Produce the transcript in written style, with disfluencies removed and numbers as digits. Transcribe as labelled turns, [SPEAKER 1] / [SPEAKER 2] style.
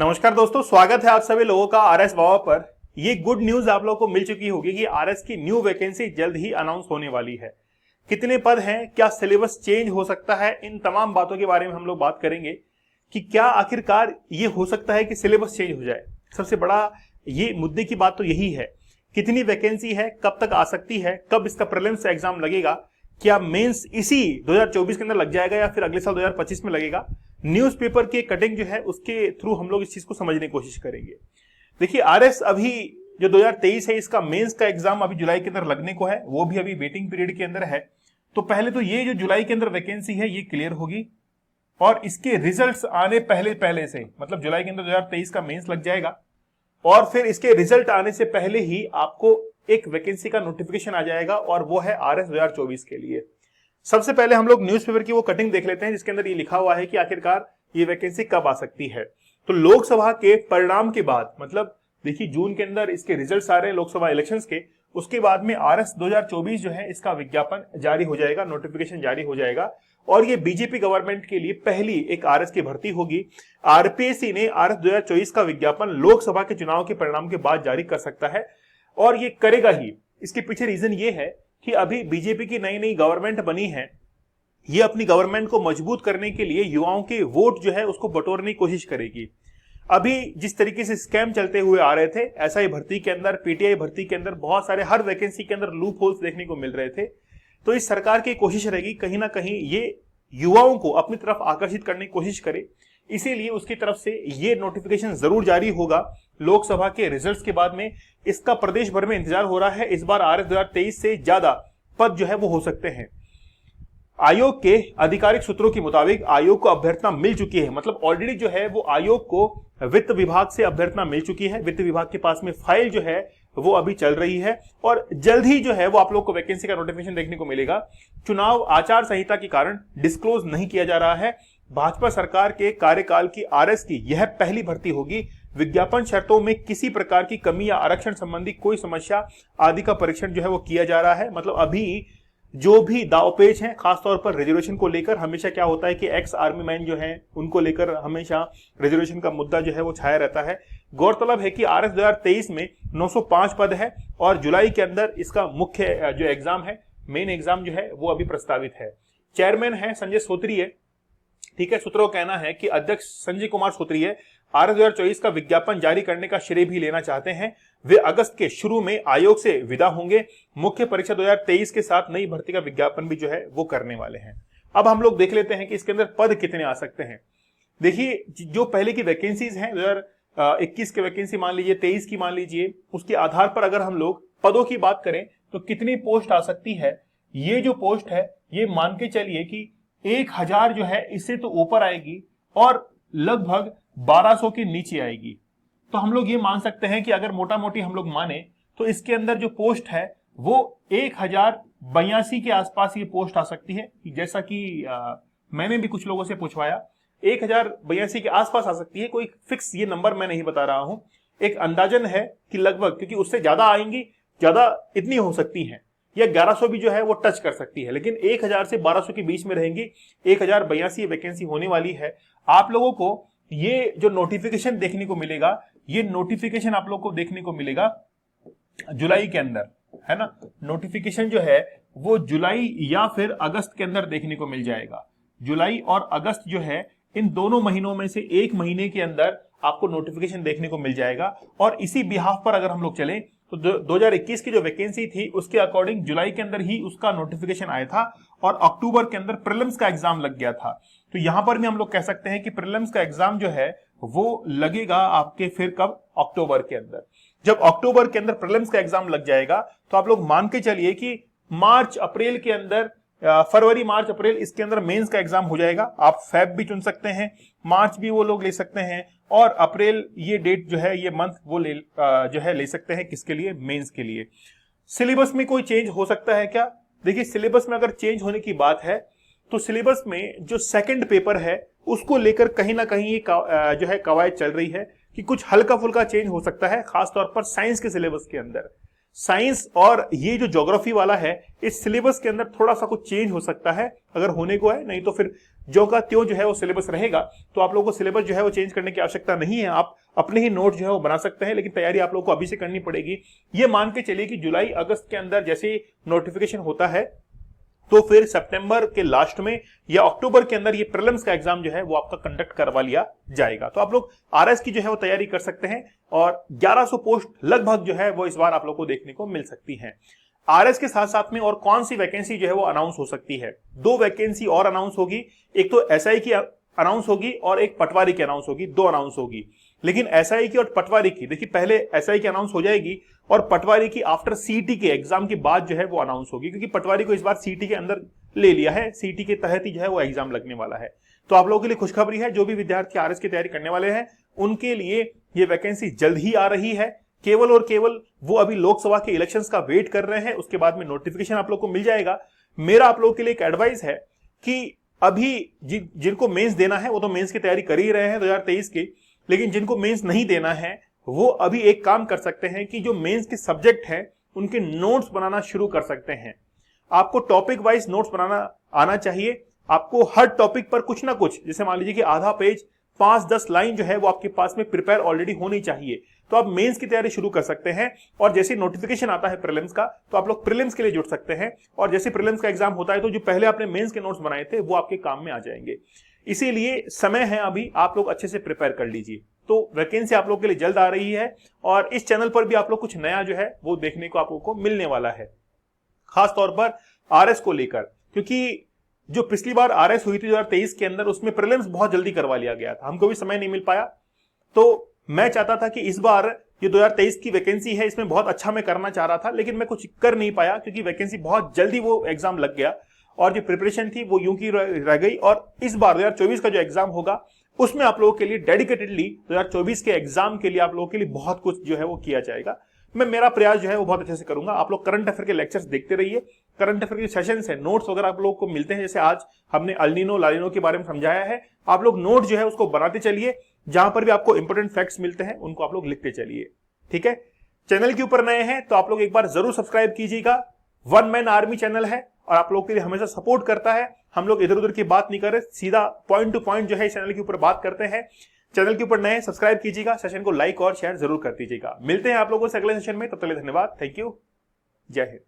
[SPEAKER 1] नमस्कार दोस्तों, स्वागत है आप सभी लोगों का आरएस वावा पर। ये गुड न्यूज आप लोगों को मिल चुकी होगी कि आरएस की न्यू वैकेंसी जल्द ही अनाउंस होने वाली है। कितने पद हैं, क्या सिलेबस चेंज हो सकता है, इन तमाम बातों के बारे में हम लोग बात करेंगे कि क्या आखिरकार ये हो सकता है कि सिलेबस चेंज हो जाए। सबसे बड़ा ये मुद्दे की बात तो यही है, कितनी वैकेंसी है, कब तक आ सकती है, कब इसका प्रीलिम्स एग्जाम लगेगा, क्या मेंस इसी 2024 के अंदर लग जाएगा या फिर अगले साल 2025 में लगेगा। न्यूज़पेपर की कटिंग जो है उसके थ्रू हम लोग इस चीज को समझने की कोशिश करेंगे। देखिए, आरएस अभी जो 2023 है इसका मेंस का एग्जाम अभी जुलाई के अंदर लगने को है, वो भी अभी वेटिंग पीरियड के अंदर है। तो पहले तो ये जो जुलाई के अंदर वैकेंसी है ये क्लियर होगी और इसके रिजल्ट्स आने पहले से, मतलब जुलाई के अंदर 2023 का मेंस लग जाएगा और फिर इसके रिजल्ट आने से पहले ही आपको एक वैकेंसी का नोटिफिकेशन आ जाएगा और वो है आरएस 2024 के लिए। सबसे पहले हम लोग न्यूज़पेपर की वो कटिंग देख लेते हैं जिसके अंदर ये लिखा हुआ है कि आखिरकार ये वैकेंसी कब आ सकती है। तो लोकसभा के परिणाम के बाद, मतलब देखिए जून के अंदर इसके रिजल्ट्स आ रहे हैं लोकसभा इलेक्शंस के, उसके बाद में आरएस 2024 जो है इसका विज्ञापन जारी हो जाएगा, नोटिफिकेशन जारी हो जाएगा और ये बीजेपी गवर्नमेंट के लिए पहली एक आरएस की भर्ती होगी। आरपीएससी ने आरएस 2024 का विज्ञापन लोकसभा के चुनाव के परिणाम के बाद जारी कर सकता है और ये करेगा ही। इसके पीछे रीजन ये है कि अभी बीजेपी की नई नई गवर्नमेंट बनी है, ये अपनी गवर्नमेंट को मजबूत करने के लिए युवाओं के वोट जो है उसको बटोरने की कोशिश करेगी। अभी जिस तरीके से स्कैम चलते हुए आ रहे थे, एसआई भर्ती के अंदर, पीटीआई भर्ती के अंदर बहुत सारे हर वैकेंसी के अंदर लूप होल्स देखने को मिल रहे थे। तो इस सरकार की कोशिश रहेगी कहीं ना कहीं ये युवाओं को अपनी तरफ आकर्षित करने की कोशिश करे, इसीलिए उसकी तरफ से ये नोटिफिकेशन जरूर जारी होगा लोकसभा के रिजल्ट्स के बाद में। इसका प्रदेश भर में इंतजार हो रहा है। इस बार आरएस 2023 से ज्यादा पद जो है वो हो सकते हैं। आयोग के आधिकारिक सूत्रों के मुताबिक आयोग को अभ्यर्थना मिल चुकी है, मतलब ऑलरेडी जो है वो आयोग को वित्त विभाग से अभ्यर्थना मिल चुकी है। वित्त विभाग के पास में फाइल जो है वो अभी चल रही है और जल्द ही जो है वो आप लोग को वैकेंसी का नोटिफिकेशन देखने को मिलेगा। चुनाव आचार संहिता के कारण डिस्क्लोज नहीं किया जा रहा है। भाजपा सरकार के कार्यकाल की आरएस की यह पहली भर्ती होगी। विज्ञापन शर्तों में किसी प्रकार की कमी या आरक्षण संबंधी कोई समस्या आदि का परीक्षण जो है वो किया जा रहा है। मतलब अभी जो भी दावपेच हैं खासतौर पर रिजर्वेशन को लेकर, हमेशा क्या होता है कि एक्स आर्मी मैन जो हैं उनको लेकर हमेशा रिजर्वेशन का मुद्दा जो है वो छाया रहता है। गौरतलब है कि आरएस 2023 में 905 पद है और जुलाई के अंदर इसका मुख्य जो एग्जाम है, मेन एग्जाम जो है वो अभी प्रस्तावित है। चेयरमैन है संजय सोत्रिय, ठीक है। सूत्रों का कहना है कि अध्यक्ष संजय कुमार सोत्रिय आरएस 2024 का विज्ञापन जारी करने का श्रेय भी लेना चाहते हैं। वे अगस्त के शुरू में आयोग से विदा होंगे। मुख्य परीक्षा 2023 के साथ नई भर्ती का विज्ञापन भी जो है वो करने वाले हैं। अब हम लोग देख लेते हैं कि इसके अंदर पद कितने आ सकते हैं। देखिए, जो पहले की वैकेंसीज हैं 2021 की वैकेंसी मान लीजिए, 23 की मान लीजिए, उसके आधार पर अगर हम लोग पदों की बात करें तो कितनी पोस्ट आ सकती है। ये जो पोस्ट है ये मान के चलिए कि 1000 जो है इससे तो ऊपर आएगी और लगभग 1200 के नीचे आएगी। तो हम लोग ये मान सकते हैं कि अगर मोटा मोटी हम लोग माने तो इसके अंदर जो पोस्ट है वो 1082 के आसपास ये पोस्ट आ सकती है। जैसा कि मैंने भी कुछ लोगों से पूछवाया, 1082 के आसपास आ सकती है। कोई फिक्स ये नंबर मैं नहीं बता रहा हूं, एक अंदाजन है कि लगभग, क्योंकि उससे ज्यादा आएंगी, ज्यादा इतनी हो सकती है, या 1100 भी जो है वो टच कर सकती है, लेकिन 1000 से 1200 के बीच में रहेंगी। 1082 वैकेंसी होने वाली है। आप लोगों को ये जो नोटिफिकेशन देखने को मिलेगा, ये नोटिफिकेशन आप लोग को देखने को मिलेगा जुलाई के अंदर, है ना। नोटिफिकेशन जो है वो जुलाई या फिर अगस्त के अंदर देखने को मिल जाएगा। जुलाई और अगस्त जो है इन दोनों महीनों में से एक महीने के अंदर आपको नोटिफिकेशन देखने को मिल जाएगा। और इसी बिहाफ पर अगर हम लोग चलें तो 2021 की जो वैकेंसी थी उसके अकॉर्डिंग जुलाई के अंदर ही उसका नोटिफिकेशन आया था और अक्टूबर के अंदर प्रीलिम्स का एग्जाम लग गया था। तो यहां पर भी हम लोग कह सकते हैं कि प्रीलिम्स का एग्जाम जो है वो लगेगा आपके फिर कब, अक्टूबर के अंदर। जब अक्टूबर के अंदर प्रीलिम्स का एग्जाम लग जाएगा तो आप लोग मान के चलिए कि मार्च अप्रैल के अंदर, फरवरी मार्च अप्रैल, इसके अंदर मेंस का एग्जाम हो जाएगा। आप फेब भी चुन सकते हैं, मार्च भी वो लोग ले सकते हैं और अप्रैल, ये डेट जो है, ये मंथ वो ले सकते हैं। किसके लिए? मेंस के लिए। सिलेबस में कोई चेंज हो सकता है क्या? देखिए, सिलेबस में अगर चेंज होने की बात है तो सिलेबस में जो सेकंड पेपर है उसको लेकर कहीं ना कहीं जो है कवायद चल रही है कि कुछ हल्का फुल्का चेंज हो सकता है, खासतौर पर साइंस के सिलेबस के अंदर। साइंस और ये जो ज्योग्राफी वाला है, इस सिलेबस के अंदर थोड़ा सा कुछ चेंज हो सकता है, अगर होने को है, नहीं तो फिर जो का त्यों जो है वो सिलेबस रहेगा। तो आप लोगों को सिलेबस जो है वो चेंज करने की आवश्यकता नहीं है, आप अपने ही नोट जो है वो बना सकते हैं, लेकिन तैयारी आप लोगों को अभी से करनी पड़ेगी। ये मान के चलिए कि जुलाई अगस्त के अंदर जैसे नोटिफिकेशन होता है तो फिर सितंबर के लास्ट में या अक्टूबर के अंदर ये प्रीलिम्स का एग्जाम जो है वो आपका कंडक्ट करवा लिया जाएगा। तो आप लोग आरएस की जो है वो तैयारी कर सकते हैं और 1100 पोस्ट लगभग जो है वो इस बार आप लोग को देखने को मिल सकती हैं। आरएस के साथ साथ में और कौन सी वैकेंसी जो है वो अनाउंस हो सकती है? 2 वैकेंसी और अनाउंस होगी, एक तो एसआई की अनाउंस होगी और एक पटवारी की अनाउंस होगी, 2 अनाउंस होगी। लेकिन एसआई की और पटवारी की, देखिए पहले एसआई की अनाउंस हो जाएगी और पटवारी की आफ्टर सीटी के एग्जाम के बाद जो है वो अनाउंस होगी, क्योंकि पटवारी को इस बार सीटी के अंदर ले लिया है, सीटी के तहत ही जो है वो एग्जाम लगने वाला है। तो आप लोगों के लिए खुशखबरी है, जो भी विद्यार्थी आरएस की तैयारी करने वाले हैं उनके लिए ये वैकेंसी जल्द ही आ रही है। केवल और केवल वो अभी लोकसभा के इलेक्शंस का वेट कर रहे हैं, उसके बाद में नोटिफिकेशन आप लोग को मिल जाएगा। मेरा आप लोगों के लिए एक एडवाइस है कि अभी जिनको मेंस देना है वो तो मेंस की तैयारी कर ही रहे हैं 2023 की, लेकिन जिनको मेंस नहीं देना है वो अभी एक काम कर सकते हैं कि जो मेंस के सब्जेक्ट हैं उनके नोट्स बनाना शुरू कर सकते हैं। आपको टॉपिक वाइज नोट्स बनाना आना चाहिए। आपको हर टॉपिक पर कुछ ना कुछ, जैसे मान लीजिए कि आधा पेज 5-10 लाइन जो है वो आपके पास में प्रिपेयर ऑलरेडी होनी चाहिए। तो आप मेंस की तैयारी शुरू कर सकते हैं और जैसे नोटिफिकेशन आता है प्रीलिम्स का तो आप लोग प्रीलिम्स के लिए जुट सकते हैं, और जैसे प्रीलिम्स का एग्जाम होता है तो जो पहले आपने मेंस के नोट्स बनाए थे वो आपके काम में आ जाएंगे। इसीलिए समय है अभी, आप लोग अच्छे से प्रिपेयर कर लीजिए। तो वैकेंसी आप लोग के लिए जल्द आ रही है और इस चैनल पर भी आप लोग कुछ नया जो है वो देखने को आप लोग को मिलने वाला है, खास तौर पर आरएस को लेकर, क्योंकि जो पिछली बार आरएस हुई थी 2023 के अंदर उसमें प्रीलिम्स बहुत जल्दी करवा लिया गया था, हमको भी समय नहीं मिल पाया। तो मैं चाहता था कि इस बार ये 2023 की वैकेंसी है इसमें बहुत अच्छा मैं करना चाह रहा था, लेकिन मैं कुछ कर नहीं पाया क्योंकि वैकेंसी बहुत जल्दी वो एग्जाम लग गया और जो प्रिपरेशन थी वो यूं की रह गई। और इस बार 2024 का जो एग्जाम होगा उसमें आप लोगों के लिए डेडिकेटेडली 2024 के एग्जाम के लिए आप लोगों के लिए बहुत कुछ जो है वो किया जाएगा। मेरा प्रयास जो है वो बहुत अच्छे से करूंगा। आप लोग करंट अफेयर के लेक्चर्स देखते रहिए, करंट अफेयर के सेशंस है, नोट्स वगैरह आप लोगों को मिलते हैं, जैसे आज हमने अल्नीनो लालिनो के बारे में समझाया है, आप लोग नोट जो है उसको बनाते चलिए, जहां पर भी आपको इंपोर्टेंट फैक्ट्स मिलते हैं उनको आप लोग लिखते चलिए। ठीक है, चैनल के ऊपर नए हैं तो आप लोग एक बार जरूर सब्सक्राइब कीजिएगा। वन मैन आर्मी चैनल है और आप लोग के लिए हमेशा सपोर्ट करता है। हम लोग इधर उधर की बात नहीं कर रहे, सीधा पॉइंट टू पॉइंट जो है चैनल के ऊपर बात करते हैं। चैनल के ऊपर नए सब्सक्राइब कीजिएगा, सेशन को लाइक और शेयर जरूर कर दीजिएगा। मिलते हैं आप लोगों से अगले सेशन में, तब तक के लिए धन्यवाद, थैंक यू, जय हिंद।